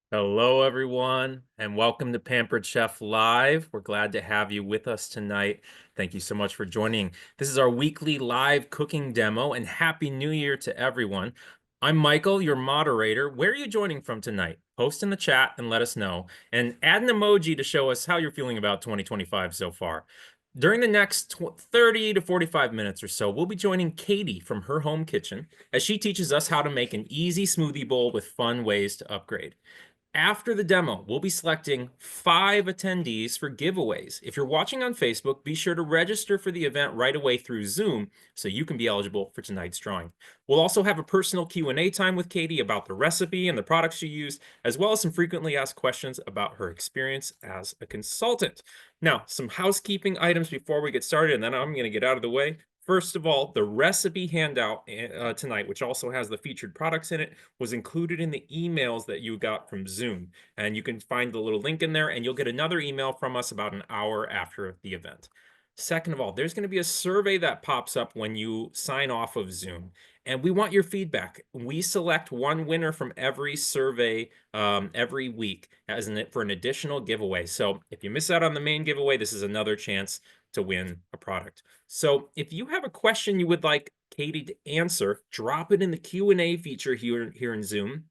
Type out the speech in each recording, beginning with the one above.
Hello, everyone, and welcome to Pampered Chef Live. We're glad to have you with us tonight. Thank you so much for joining. This is our weekly live cooking demo, and Happy New Year to everyone. I'm Michael, your moderator. Where are you joining from tonight? Post in the chat and let us know. And add an emoji to show us how you're feeling about 2025 so far. During the next 30 to 45 minutes or so, we'll be joining Katie from her home kitchen as she teaches us how to make an easy smoothie bowl with fun ways to upgrade. After the demo, we'll be selecting 5 attendees for giveaways. If you're watching on Facebook, be sure to register for the event right away through Zoom so you can be eligible for tonight's drawing. We'll also have a personal Q&A time with Katie about the recipe and the products she used, as well as some frequently asked questions about her experience as a consultant. Now, some housekeeping items before we get started, and then I'm going to get out of the way. First of all, the recipe handout tonight, which also has the featured products in it, was included in the emails that you got from Zoom. And you can find the little link in there, and you'll get another email from us about an hour after the event. Second of all, there's going to be a survey that pops up when you sign off of Zoom, and we want your feedback. We select one winner from every survey every week for an additional giveaway. So if you miss out on the main giveaway, this is another chance to win a product. So if you have a question you would like Katie to answer, drop it in the Q&A feature here in Zoom.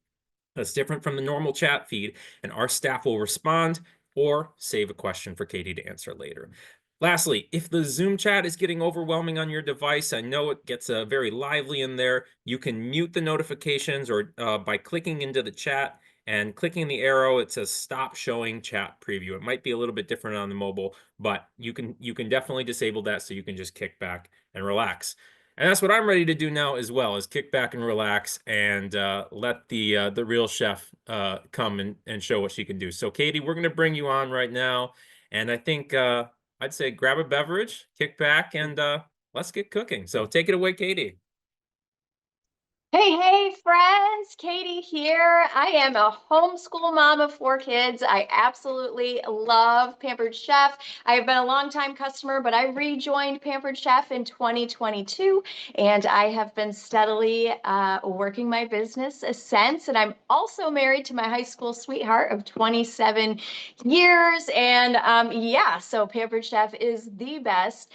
That's different from the normal chat feed, and our staff will respond or save a question for Katie to answer later. Lastly, if the Zoom chat is getting overwhelming on your device, I know it gets very lively in there, you can mute the notifications or by clicking into the chat and clicking the arrow, it says stop showing chat preview. It might be a little bit different on the mobile, but you can definitely disable that so you can just kick back and relax. And that's what I'm ready to do now as well, is kick back and relax and let the real chef come and show what she can do. So Katie, we're going to bring you on right now. And I think I'd say grab a beverage, kick back, and let's get cooking. So take it away, Katie. Hey, friends, Katie here. I am a homeschool mom of 4 kids. I absolutely love Pampered Chef. I have been a longtime customer, but I rejoined Pampered Chef in 2022, and I have been steadily working my business since. And I'm also married to my high school sweetheart of 27 years. And yeah, so Pampered Chef is the best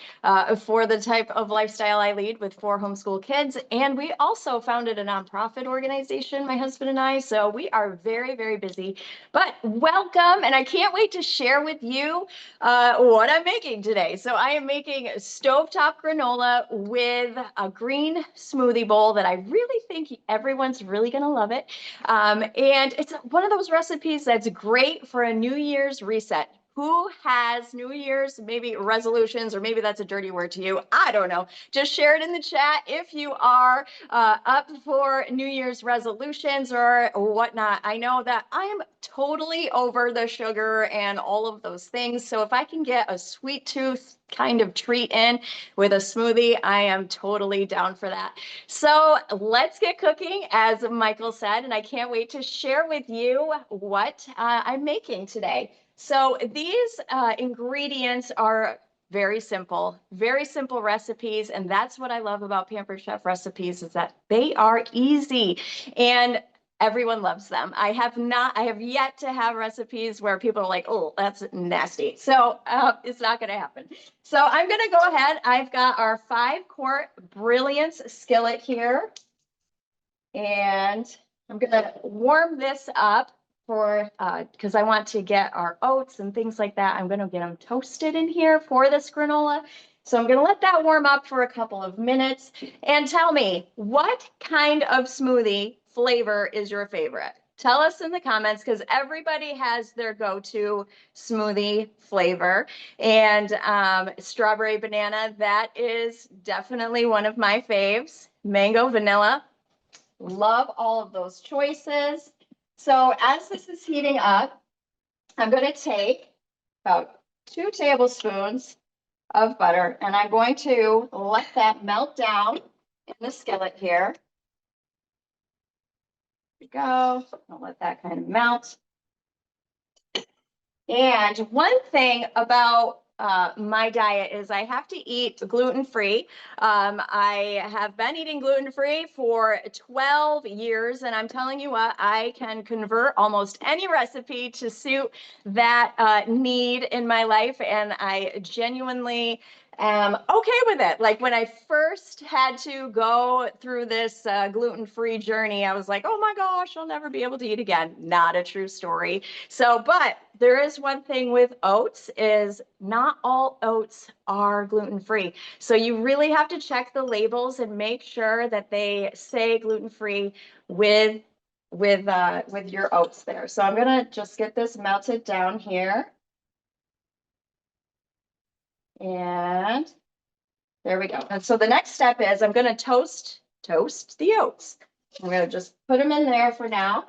for the type of lifestyle I lead with 4 homeschool kids. And we also founded a nonprofit organization, my husband and I. So we are very, very busy. But welcome. And I can't wait to share with you what I'm making today. So I am making stovetop granola with a green smoothie bowl that I really think everyone's really going to love it. And it's one of those recipes that's great for a New Year's reset. Who has New Year's maybe resolutions, or maybe that's a dirty word to you? I don't know. Just share it in the chat if you are up for New Year's resolutions or whatnot. I know that I am totally over the sugar and all of those things. So if I can get a sweet tooth kind of treat in with a smoothie, I am totally down for that. So let's get cooking, as Michael said, and I can't wait to share with you what I'm making today. So these ingredients are very simple recipes. And that's what I love about Pampered Chef recipes, is that they are easy and everyone loves them. I have yet to have recipes where people are like, oh, that's nasty. So it's not going to happen. So I'm going to go ahead. I've got our 5-quart Brilliance skillet here. And I'm going to warm this up because I want to get our oats and things like that. I'm going to get them toasted in here for this granola. So I'm going to let that warm up for a couple of minutes. And tell me, what kind of smoothie flavor is your favorite? Tell us in the comments, because everybody has their go-to smoothie flavor. And strawberry banana, that is definitely one of my faves. Mango vanilla. Love all of those choices. So as this is heating up, I'm going to take about 2 tablespoons of butter, and I'm going to let that melt down in the skillet here. There we go. I'll let that kind of melt. And one thing about my diet is I have to eat gluten-free. I have been eating gluten-free for 12 years, and I'm telling you what, I can convert almost any recipe to suit that need in my life, and I genuinely am okay with it. Like when I first had to go through this gluten-free journey, I was like, oh my gosh, I'll never be able to eat again. Not a true story. So, but there is one thing with oats is not all oats are gluten-free. So you really have to check the labels and make sure that they say gluten-free with your oats there. So I'm gonna just get this melted down here. And there we go. And so the next step is I'm gonna toast the oats. I'm gonna just put them in there for now.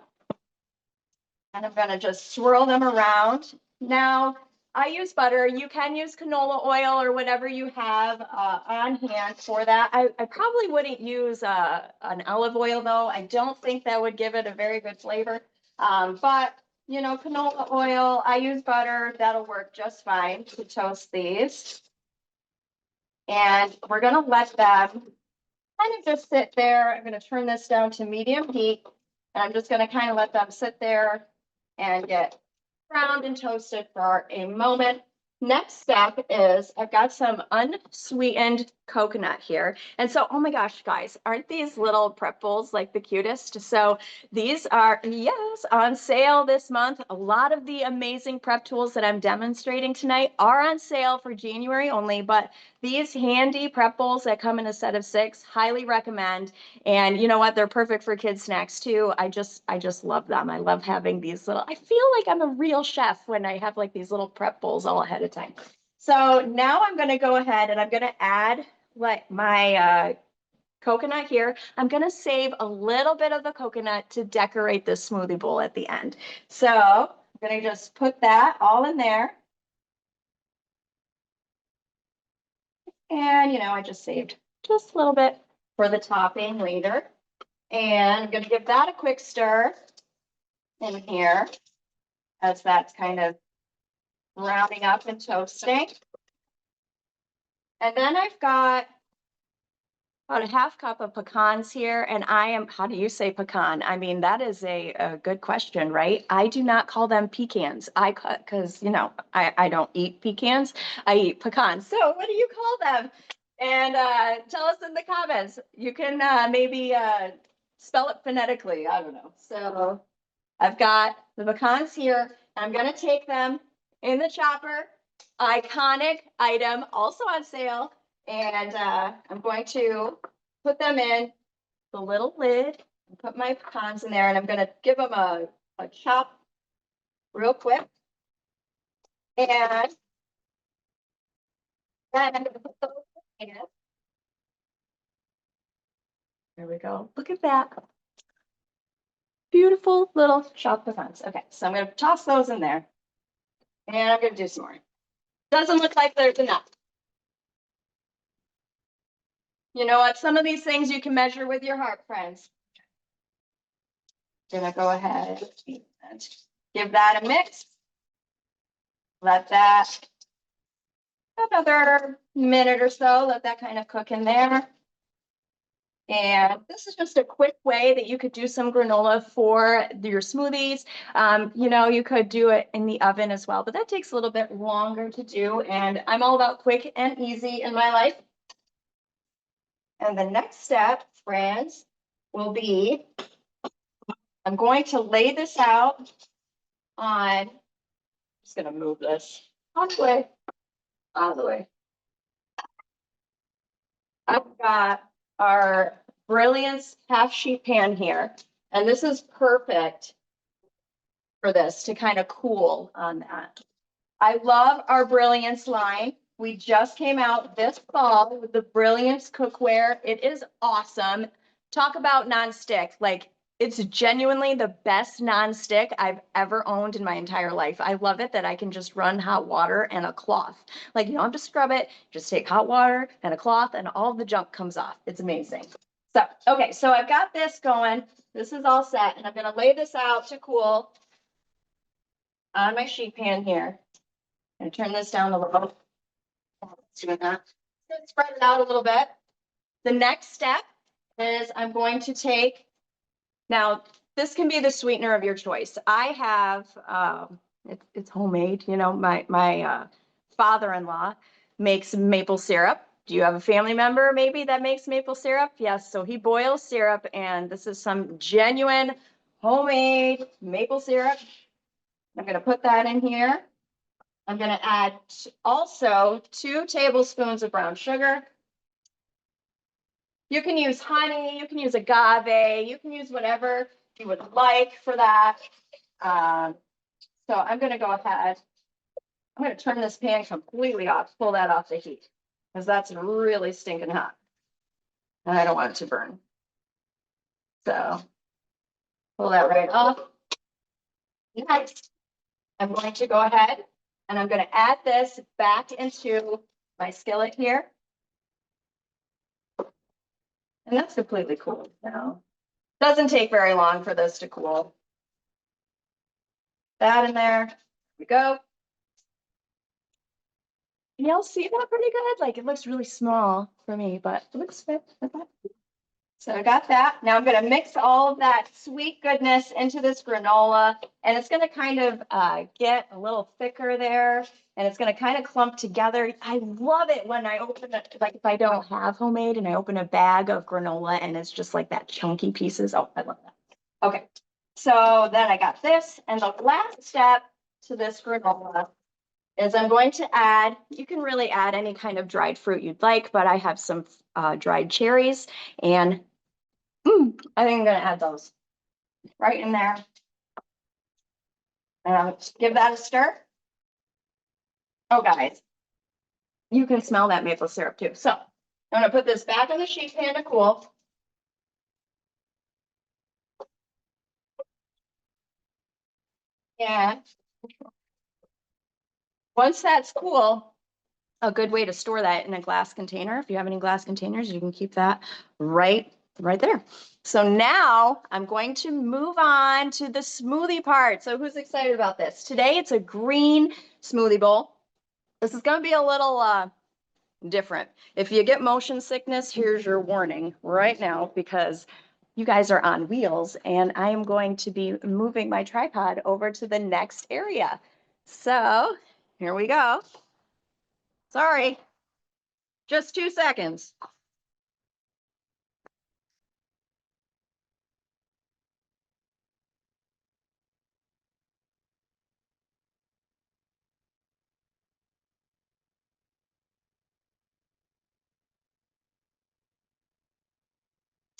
And I'm gonna just swirl them around. Now, I use butter. You can use canola oil or whatever you have on hand for that. I probably wouldn't use an olive oil though. I don't think that would give it a very good flavor. But you know, canola oil, I use butter. That'll work just fine to toast these. And we're gonna let them kind of just sit there. I'm gonna turn this down to medium heat. And I'm just gonna kind of let them sit there and get browned and toasted for a moment. Next step is I've got some unsweetened coconut here. And so, oh my gosh, guys, aren't these little prep bowls like the cutest? So these are, yes, on sale this month. A lot of the amazing prep tools that I'm demonstrating tonight are on sale for January only, but these handy prep bowls that come in a set of 6, highly recommend. And you know what? They're perfect for kids snacks too. I just love them. I love having these little, I feel like I'm a real chef when I have like these little prep bowls all ahead of time. So now I'm going to go ahead and I'm going to add like my coconut here. I'm going to save a little bit of the coconut to decorate this smoothie bowl at the end. So I'm going to just put that all in there. And, you know, I just saved just a little bit for the topping later. And I'm going to give that a quick stir in here as that's kind of browning up and toasting. And then I've got about a half cup of pecans here. And how do you say pecan? I mean, that is a good question, right? I do not call them pecans. Because, you know, I don't eat pecans. I eat pecans. So what do you call them? And tell us in the comments. You can maybe spell it phonetically. I don't know. So I've got the pecans here. I'm going to take them in the chopper. Iconic item, also on sale. And I'm going to put them in the little lid and put my pecans in there. And I'm going to give them a chop real quick. And then I'm going to put those in. There we go. Look at that. Beautiful little chopped pecans. Okay, so I'm going to toss those in there. And I'm going to do some more. Doesn't look like there's enough. You know what? Some of these things you can measure with your heart, friends. I'm gonna go ahead and give that a mix. Let that another minute or so, let that kind of cook in there. And this is just a quick way that you could do some granola for your smoothies. You know, you could do it in the oven as well, but that takes a little bit longer to do. And I'm all about quick and easy in my life. And the next step, friends, will be I'm going to lay this out on, I'm just going to move this out of the way, out of the way. I've got our Brilliance half sheet pan here, and this is perfect for this to kind of cool on that. I love our Brilliance line. We just came out this fall with the Brilliance cookware. It is awesome. Talk about nonstick. Like, it's genuinely the best nonstick I've ever owned in my entire life. I love it that I can just run hot water and a cloth. Like, you don't have to scrub it. Just take hot water and a cloth and all the junk comes off. It's amazing. So, okay, so I've got this going. This is all set, and I'm going to lay this out to cool on my sheet pan here. And turn this down a little. doing that. Spread it out a little bit. The next step is I'm going to take, now this can be the sweetener of your choice. I have, it's homemade, you know, my father-in-law makes maple syrup. Do you have a family member maybe that makes maple syrup? Yes, so he boils syrup, and this is some genuine homemade maple syrup. I'm gonna put that in here. I'm gonna add also 2 tablespoons of brown sugar. You can use honey, you can use agave, you can use whatever you would like for that. So I'm gonna go ahead. I'm gonna turn this pan completely off, pull that off the heat, because that's really stinking hot. And I don't want it to burn. So pull that right off. Next, I'm going to go ahead and I'm gonna add this back into my skillet here. And that's completely cool now. Doesn't take very long for this to cool. That in there. Here we go. Can y'all see that pretty good? Like it looks really small for me, but it looks fit. So I got that. Now I'm going to mix all of that sweet goodness into this granola, and it's going to kind of get a little thicker there, and it's going to kind of clump together. I love it when I open it, like if I don't have homemade and I open a bag of granola and it's just like that chunky pieces. Oh, I love that. Okay, so then I got this, and the last step to this granola is I'm going to add, you can really add any kind of dried fruit you'd like, but I have some dried cherries, and I think I'm gonna add those right in there. And I'll give that a stir. Oh, guys, you can smell that maple syrup too. So I'm gonna put this back in the sheet pan to cool. And once that's cool, a good way to store that in a glass container. If you have any glass containers, you can keep that right there. So now I'm going to move on to the smoothie part. So who's excited about this? Today it's a green smoothie bowl. This is going to be a little different. If you get motion sickness, here's your warning right now, because you guys are on wheels and I am going to be moving my tripod over to the next area. So here we go. Sorry, just 2 seconds.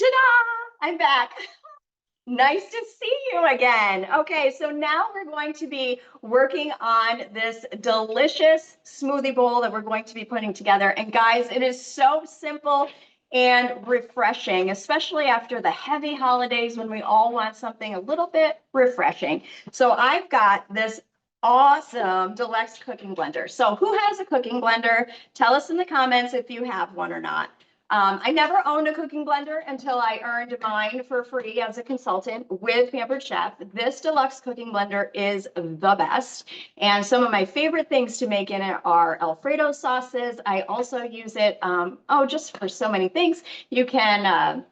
Ta-da! I'm back. Nice to see you again. Okay, so now we're going to be working on this delicious smoothie bowl that we're going to be putting together. And guys, it is so simple and refreshing, especially after the heavy holidays when we all want something a little bit refreshing. So I've got this awesome deluxe cooking blender. So who has a cooking blender? Tell us in the comments if you have one or not. I never owned a cooking blender until I earned mine for free as a consultant with Pampered Chef. This deluxe cooking blender is the best. And some of my favorite things to make in it are Alfredo sauces. I also use it, just for so many things. You can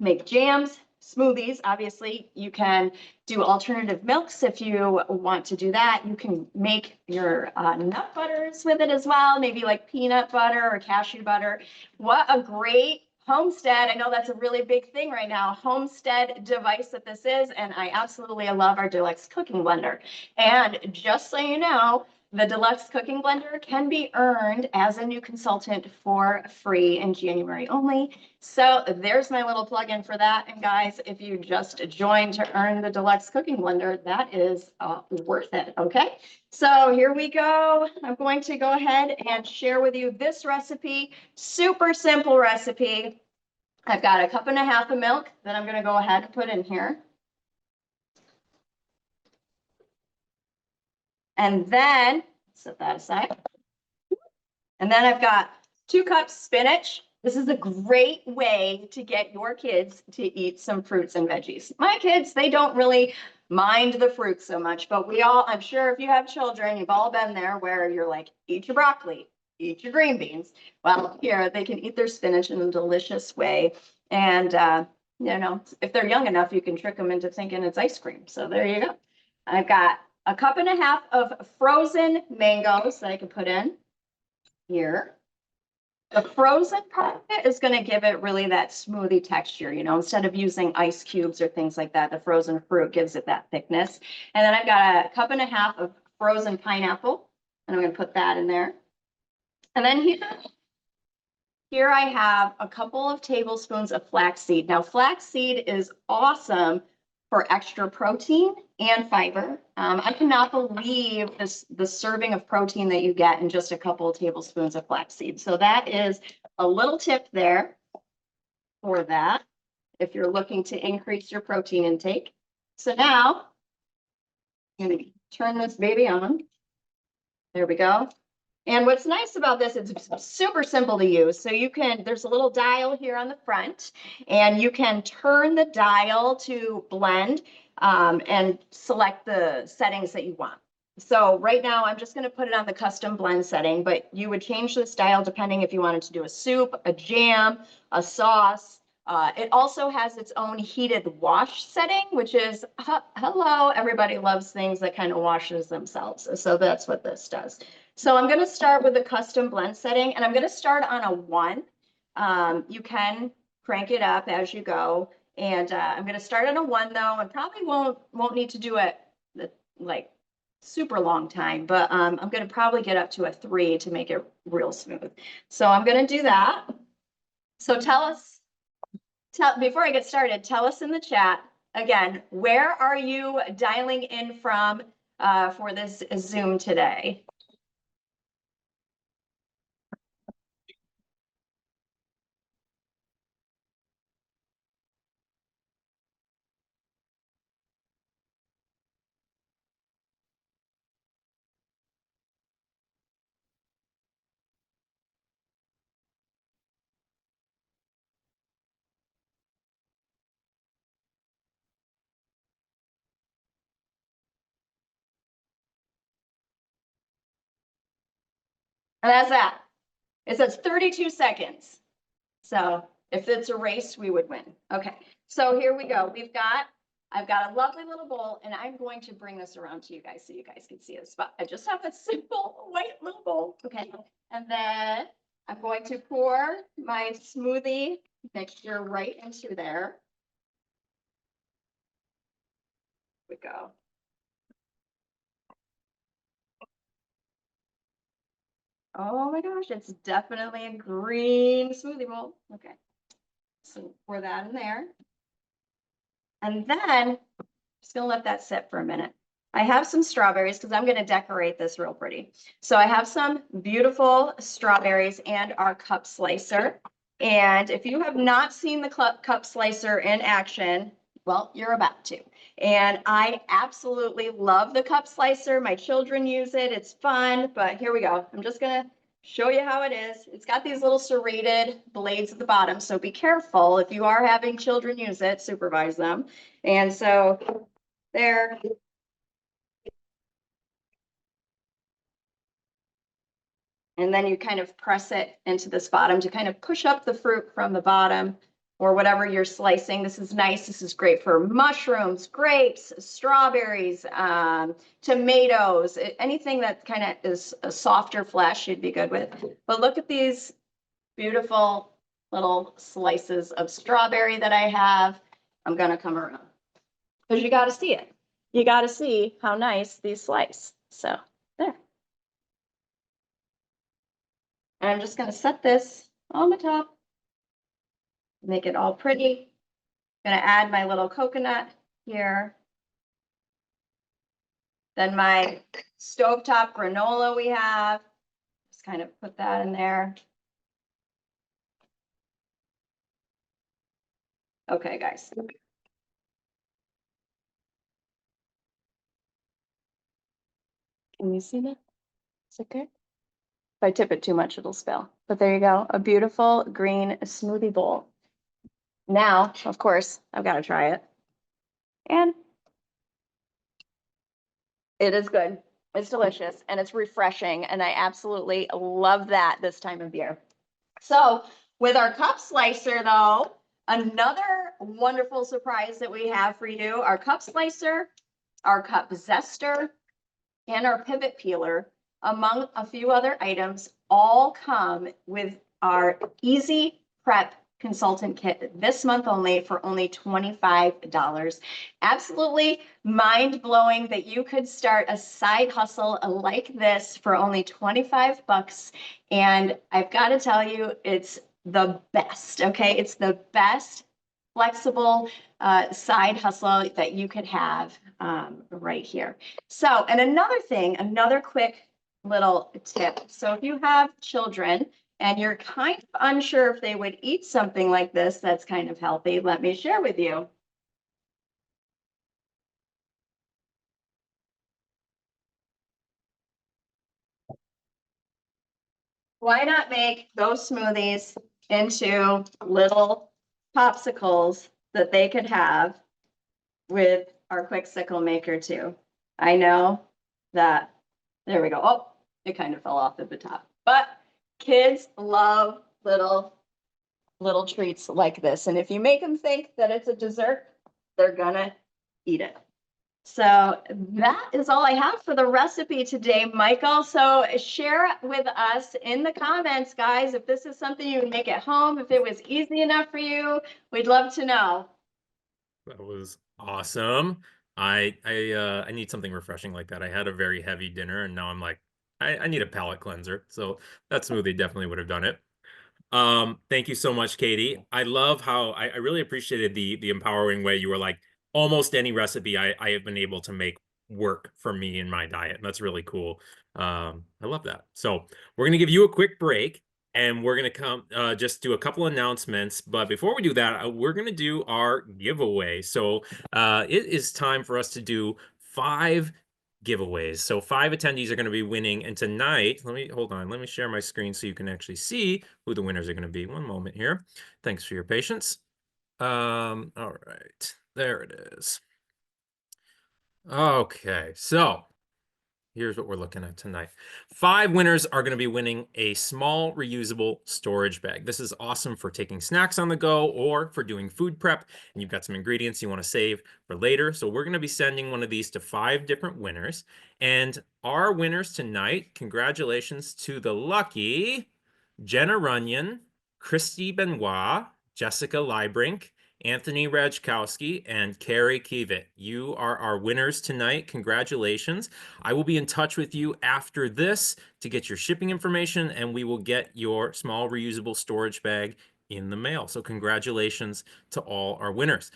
make jams, smoothies, obviously. You can do alternative milks if you want to do that. You can make your nut butters with it as well, maybe like peanut butter or cashew butter. What a great homestead. I know that's a really big thing right now, homestead device that this is, and I absolutely love our deluxe cooking blender. And just so you know, the deluxe cooking blender can be earned as a new consultant for free in January only. So there's my little plug-in for that. And guys, if you just joined to earn the deluxe cooking blender, that is worth it. Okay, so here we go. I'm going to go ahead and share with you this recipe. Super simple recipe. I've got 1.5 cups of milk that I'm going to go ahead and put in here. And then set that aside. And then I've got 2 cups spinach. This is a great way to get your kids to eat some fruits and veggies. My kids, they don't really mind the fruit so much, but we all, I'm sure if you have children, you've all been there where you're like, eat your broccoli, eat your green beans. Well, here they can eat their spinach in a delicious way. And, you know, if they're young enough, you can trick them into thinking it's ice cream. So there you go. I've got a cup and a half of frozen mangoes that I can put in here. The frozen part of it is going to give it really that smoothie texture, you know, instead of using ice cubes or things like that, the frozen fruit gives it that thickness. And then I've got a cup and a half of frozen pineapple, and I'm going to put that in there. And then here I have a couple of tablespoons of flaxseed. Now, flaxseed is awesome for extra protein and fiber. I cannot believe the serving of protein that you get in just a couple of tablespoons of flaxseed. So that is a little tip there for that, if you're looking to increase your protein intake. So now I'm going to turn this baby on. There we go. And what's nice about this, it's super simple to use. So you can, there's a little dial here on the front, and you can turn the dial to blend and select the settings that you want. So right now, I'm just going to put it on the custom blend setting, but you would change this dial depending if you wanted to do a soup, a jam, a sauce. It also has its own heated wash setting, which is, hello, everybody loves things that kind of washes themselves. So that's what this does. So I'm going to start with the custom blend setting, and I'm going to start on a 1. You can crank it up as you go, and I'm going to start on a 1 though, and probably won't need to do it like super long time, but I'm going to probably get up to a 3 to make it real smooth. So I'm going to do that. So before I get started, tell us in the chat again, where are you dialing in from for this Zoom today? And that's that. It says 32 seconds. So if it's a race, we would win. Okay, so here we go. I've got a lovely little bowl, and I'm going to bring this around to you guys so you guys can see this. But I just have a simple white little bowl. Okay, and then I'm going to pour my smoothie mixture right into there. Here we go. Oh my gosh, it's definitely a green smoothie bowl. Okay, so pour that in there. And then just gonna let that sit for a minute. I have some strawberries because I'm gonna decorate this real pretty. So I have some beautiful strawberries and our cup slicer. And if you have not seen the cup slicer in action, well, you're about to. And I absolutely love the cup slicer. My children use it. It's fun, but here we go. I'm just gonna show you how it is. It's got these little serrated blades at the bottom, so be careful. If you are having children use it, supervise them. And so there. And then you kind of press it into this bottom to kind of push up the fruit from the bottom or whatever you're slicing. This is nice. This is great for mushrooms, grapes, strawberries, tomatoes, anything that kind of is a softer flesh you'd be good with. But look at these beautiful little slices of strawberry that I have. I'm going to come around because you got to see it. You got to see how nice these slice. So there. And I'm just going to set this on the top, make it all pretty. I'm going to add my little coconut here. Then my stovetop granola we have. Just kind of put that in there. Okay, guys. Can you see that? Is it good? If I tip it too much, it'll spill. But there you go, a beautiful green smoothie bowl. Now, of course, I've got to try it. And it is good. It's delicious and it's refreshing, and I absolutely love that this time of year. So, with our cup slicer, though, another wonderful surprise that we have for you, our cup slicer, our cup zester, and our pivot peeler, among a few other items, all come with our Easy Prep Consultant Kit this month only for only $25. Absolutely mind blowing that you could start a side hustle like this for only 25 bucks. And I've got to tell you, it's the best. Okay. It's the best flexible side hustle that you could have right here. So, and another thing, another quick little tip. So if you have children and you're kind of unsure if they would eat something like this that's kind of healthy, let me share with you. Why not make those smoothies into little popsicles that they could have with our quick sickle maker too? I know that, there we go. Oh, it kind of fell off at the top, but kids love little treats like this. And if you make them think that it's a dessert, they're gonna eat it. So that is all I have for the recipe today, Michael. So share with us in the comments, guys, if this is something you would make at home, if it was easy enough for you, we'd love to know. That was awesome. I need something refreshing like that. I had a very heavy dinner and now I'm like, I need a palate cleanser. So that smoothie definitely would have done it. Thank you so much, Katie. I love how I really appreciated the empowering way you were like, almost any recipe I have been able to make work for me in my diet. And that's really cool. I love that. So we're gonna give you a quick break and we're gonna come just do a couple announcements. But before we do that, we're gonna do our giveaway. So it is time for us to do 5 giveaways. So 5 attendees are going to be winning. And tonight, hold on. Let me share my screen so you can actually see who the winners are going to be. One moment here. Thanks for your patience. All right. There it is. Okay. So here's what we're looking at tonight. 5 winners are going to be winning a small reusable storage bag. This is awesome for taking snacks on the go or for doing food prep, and you've got some ingredients you want to save for later. So we're going to be sending one of these to 5 different winners. And our winners tonight, congratulations to the lucky Jenna Runyon, Christy Benoit, Jessica Leibrink, Anthony Rajkowski, and Carrie Kievit. You are our winners tonight. Congratulations. I will be in touch with you after this to get your shipping information, and we will get your small reusable storage bag in the mail. So congratulations to all our winners.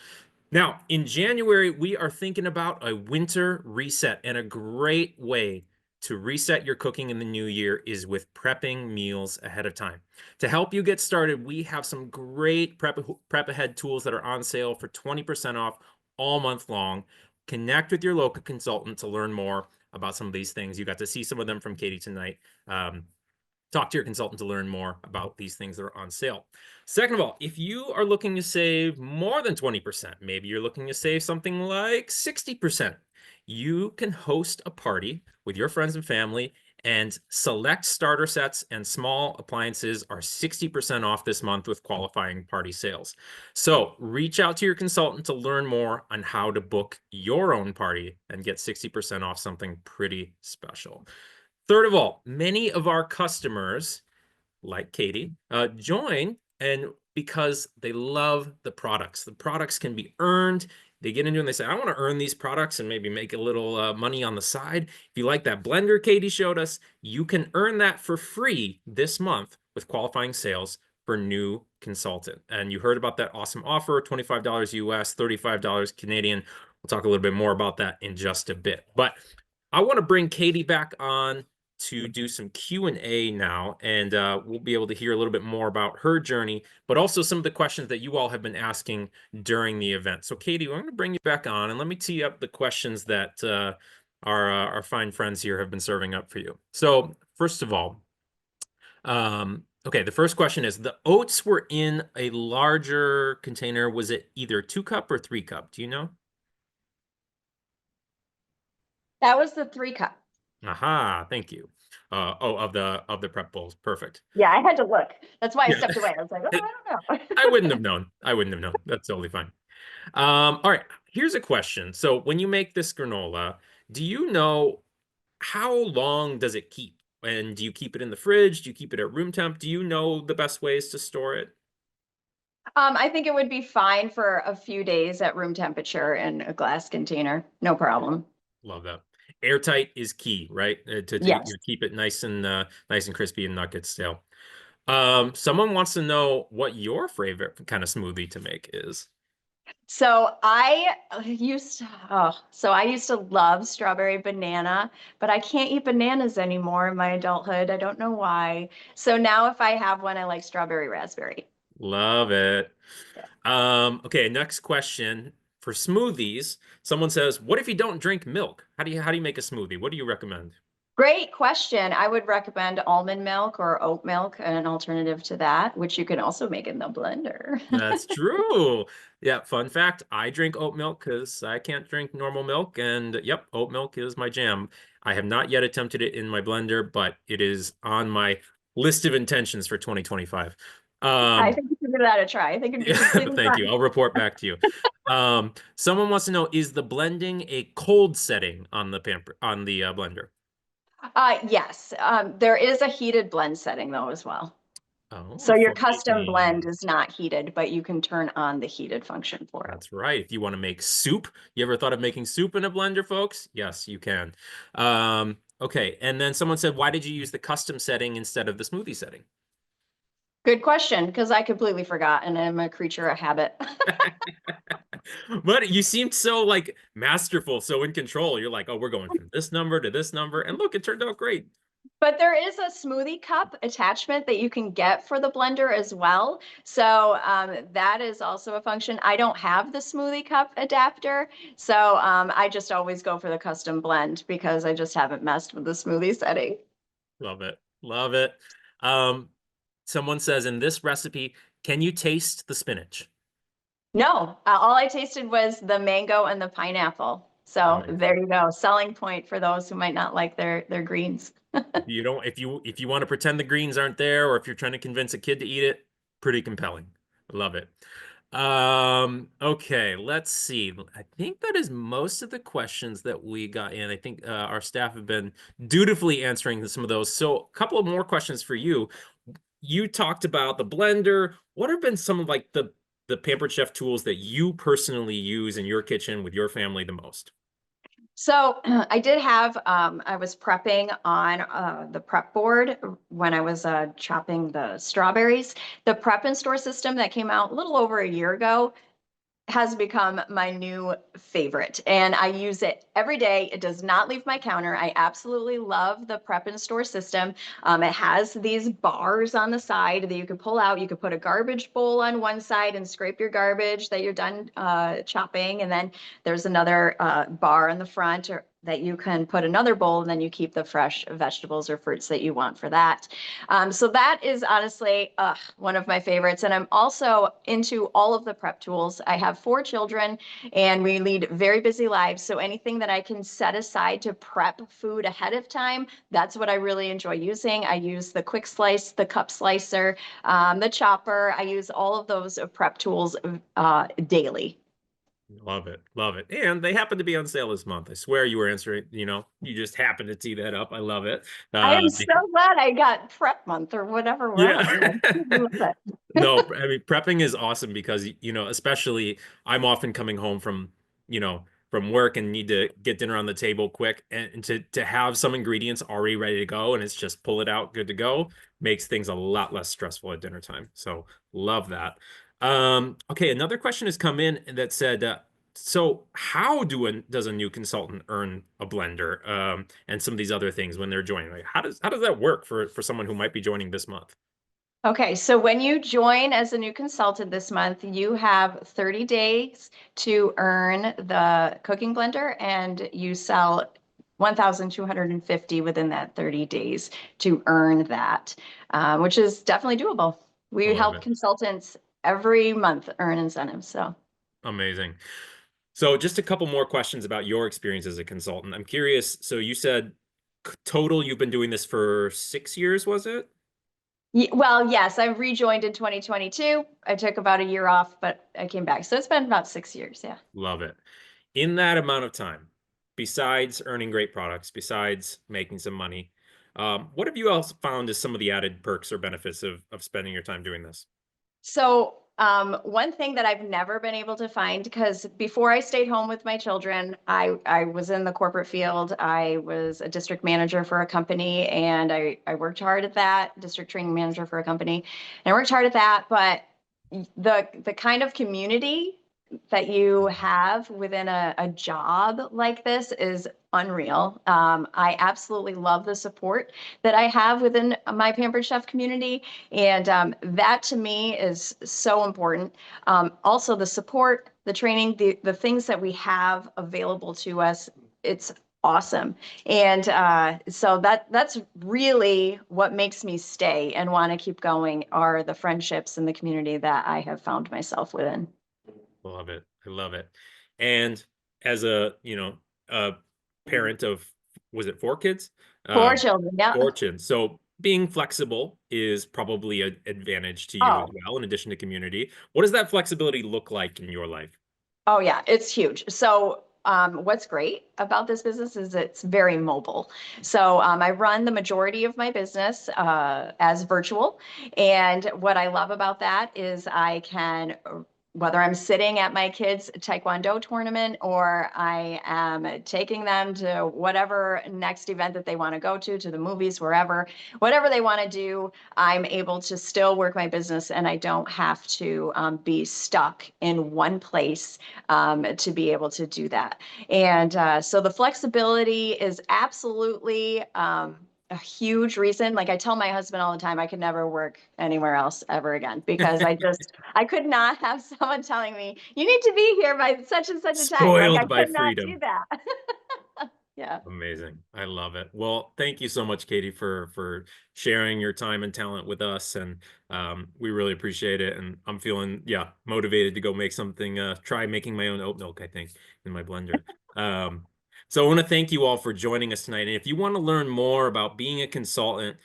Now, in January, we are thinking about a winter reset, and a great way to reset your cooking in the new year is with prepping meals ahead of time. To help you get started, we have some great prep ahead tools that are on sale for 20% off all month long. Connect with your local consultant to learn more about some of these things. You got to see some of them from Katie tonight. Talk to your consultant to learn more about these things that are on sale. Second of all, if you are looking to save more than 20%, maybe you're looking to save something like 60%, you can host a party with your friends and family, and select starter sets and small appliances are 60% off this month with qualifying party sales. So reach out to your consultant to learn more on how to book your own party and get 60% off something pretty special. Third of all, many of our customers, like Katie, join and because they love the products. The products can be earned. They get into it and they say, I want to earn these products and maybe make a little money on the side. If you like that blender Katie showed us, you can earn that for free this month with qualifying sales for new consultant. And you heard about that awesome offer, $25 US, $35 Canadian. We'll talk a little bit more about that in just a bit. But I want to bring Katie back on to do some Q&A now, and we'll be able to hear a little bit more about her journey, but also some of the questions that you all have been asking during the event. So Katie, I'm going to bring you back on, and let me tee up the questions that our fine friends here have been serving up for you. So first of all, okay, the first question is, the oats were in a larger container. Was it either 2 cup or 3 cup? Do you know? That was the 3 cup. Aha, thank you. Oh, of the prep bowls. Perfect. Yeah, I had to look. That's why I Yeah. stepped away. I was like, oh, I don't I know. wouldn't have known. I wouldn't have known. That's totally fine. All right. Here's a question. So when you make this granola, do you know how long does it keep? And do you keep it in the fridge? Do you keep it at room temp? Do you know the best ways to store it? I think it would be fine for a few days at room temperature in a glass container. No problem. Love that. Airtight is key, right? Yes. Keep it nice and crispy and not get stale. Someone wants to know what your favorite kind of smoothie to make is. So I used to love strawberry banana, but I can't eat bananas anymore in my adulthood. I don't know why. So now if I have one, I like strawberry raspberry. Love it. Okay, next question for smoothies. Someone says, "What if you don't drink milk? How do you make a smoothie? What do you recommend?" Great question. I would recommend almond milk or oat milk, an alternative to that, which you can also make in the blender. That's true. Yeah, fun fact, I drink oat milk because I can't drink normal milk, and yep, oat milk is my jam. I have not yet attempted it in my blender, but it is on my list of intentions for 2025. I Um, think you should give that a try. I think it'd be yeah, completely thank you. fine. I'll report back to you. Someone wants to know, is the blending a cold setting on the blender? Yes, there is a heated blend setting though as well. Oh, So your for custom blend making. is not heated, but you can turn on the heated function for it. That's right. If you want to make soup, you ever thought of making soup in a blender, folks? Yes, you can. Okay. And then someone said, why did you use the custom setting instead of the smoothie setting? Good question, because I completely forgot and I'm a creature of habit. But you seemed so like masterful, so in control. You're like, oh, we're going from this number to this number. And look, it turned out great. But there is a smoothie cup attachment that you can get for the blender as well. So that is also a function. I don't have the smoothie cup adapter. So I just always go for the custom blend because I just haven't messed with the smoothie setting. Love it. Love it. Um, Someone says in this recipe, can you taste the spinach? No, all I tasted was the mango and the pineapple. So there Amazing. you go. Selling point for those who might not like their greens. If you want to pretend the greens aren't there, or if you're trying to convince a kid to eat it, pretty compelling. Love it. Okay, let's see. I think that is most of the questions that we got in. I think our staff have been dutifully answering some of those. So, a couple of more questions for you. You talked about the blender. What have been some of like the Pampered Chef tools that you personally use in your kitchen with your family the most? So I did have, I was prepping on the prep board when I was chopping the strawberries. The prep and store system that came out a little over a year ago has become my new favorite and I use it every day. It does not leave my counter. I absolutely love the prep and store system. It has these bars on the side that you can pull out. You could put a garbage bowl on one side and scrape your garbage that you're done chopping. And then there's another bar in the front that you can put another bowl and then you keep the fresh vegetables or fruits that you want for that. So that is honestly one of my favorites. And I'm also into all of the prep tools. I have 4 children and we lead very busy lives. So anything that I can set aside to prep food ahead of time, that's what I really enjoy using. I use the quick slice, the cup slicer, the chopper. I use all of those prep tools daily. Love it. Love it. And they happen to be on sale this month. I swear you were answering, you just happened to tee that up. I love it. I am They so glad I got prep month or whatever Yeah. wrong. I love it. No, I mean, prepping is awesome because, especially I'm often coming home from work and need to get dinner on the table quick and to have some ingredients already ready to go and it's just pull it out, good to go, makes things a lot less stressful at dinner time. So love that. Okay, another question has come in that said, so how does a new consultant earn a blender and some of these other things when they're joining? Like how does that work for someone who might be joining this month? Okay, so when you join as a new consultant this month, you have 30 days to earn the cooking blender and you sell 1,250 within that 30 days to earn that, which is definitely doable. I We love help it. consultants every month earn incentives. So Amazing. So just a couple more questions about your experience as a consultant. I'm curious. So you said total, you've been doing this for 6 years, was it? Well, yes, I rejoined in 2022. I took about a year off, but I came back. So it's been about 6 years. Yeah. Love it. In that amount of time, besides earning great products, besides making some money, what have you else found as some of the added perks or benefits of spending your time doing this? So, one thing that I've never been able to find, because before I stayed home with my children, I was in the corporate field. I was a district manager for a company, and I worked hard at that, district training manager for a company, and I worked hard at that. But the kind of community that you have within a job like this is unreal. I absolutely love the support that I have within my Pampered Chef community. And that to me is so important. Also, the support, the training, the things that we have available to us, it's awesome. And so that's really what makes me stay and want to keep going are the friendships and the community that I have found myself within. Love it. I love it. And as a, a parent of, was it 4 kids? Four Um, children, yeah. Fortune. So being flexible is probably an advantage to you as Oh, well, in addition to community. What does that flexibility look like in your life? oh yeah, it's huge. So what's great about this business is it's very mobile. So I run the majority of my business as virtual. And what I love about that is I can, whether I'm sitting at my kids' Taekwondo tournament or I am taking them to whatever next event that they want to go to the movies, wherever, whatever they want to do, I'm able to still work my business and I don't have to be stuck in one place to be able to do that. And so the flexibility is absolutely a huge reason. Like I tell my husband all the time, I could never work anywhere else ever again because I could not have someone telling me, you need to be here by such and such a time. Like I Spoiled by could not do freedom. that. Yeah. Amazing. I love it. Well, thank you so much, Katie, for sharing your time and talent with us. And we really appreciate it. And I'm feeling, yeah, motivated to go make something, try making my own oat milk, I think, in my blender. Um, so I want to thank you all for joining us tonight. And if you want to learn more about being a consultant,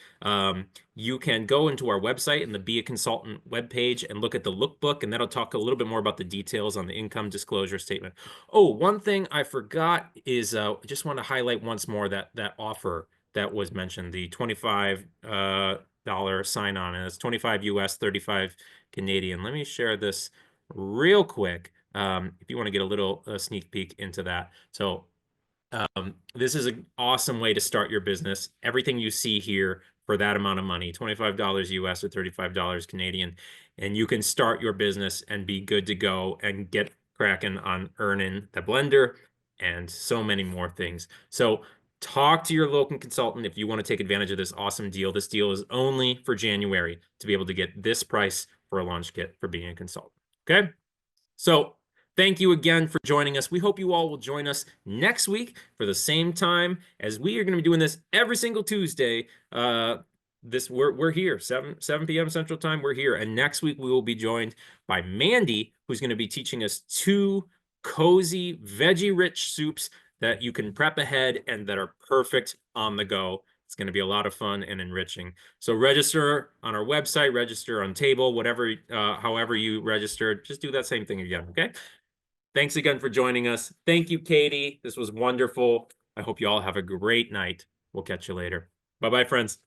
you can go into our website and the Be a Consultant webpage and look at the lookbook, and that'll talk a little bit more about the details on the income disclosure statement. Oh, one thing I forgot is I just want to highlight once more that offer that was mentioned, the $25 dollar sign on, and it's 25 US, 35 Canadian. Let me share this real quick if you want to get a little sneak peek into that. So this is an awesome way to start your business. Everything you see here for that amount of money, $25 US or $35 Canadian, and you can start your business and be good to go and get cracking on earning the blender and so many more things. So talk to your local consultant if you want to take advantage of this awesome deal. This deal is only for January to be able to get this price for a launch kit for being a consultant. Okay? So thank you again for joining us. We hope you all will join us next week for the same time, as we are going to be doing this every single Tuesday. We're here 7 p.m. Central Time. We're here, and next week we will be joined by Mandy, who's going to be teaching us 2 cozy veggie-rich soups that you can prep ahead and that are perfect on the go. It's going to be a lot of fun and enriching. So register on our website, register on table, whatever, however you registered, just do that same thing again, okay? Thanks again for joining us. Thank you, Katie. This was wonderful. I hope you all have a great night. We'll catch you later. Bye-bye, friends.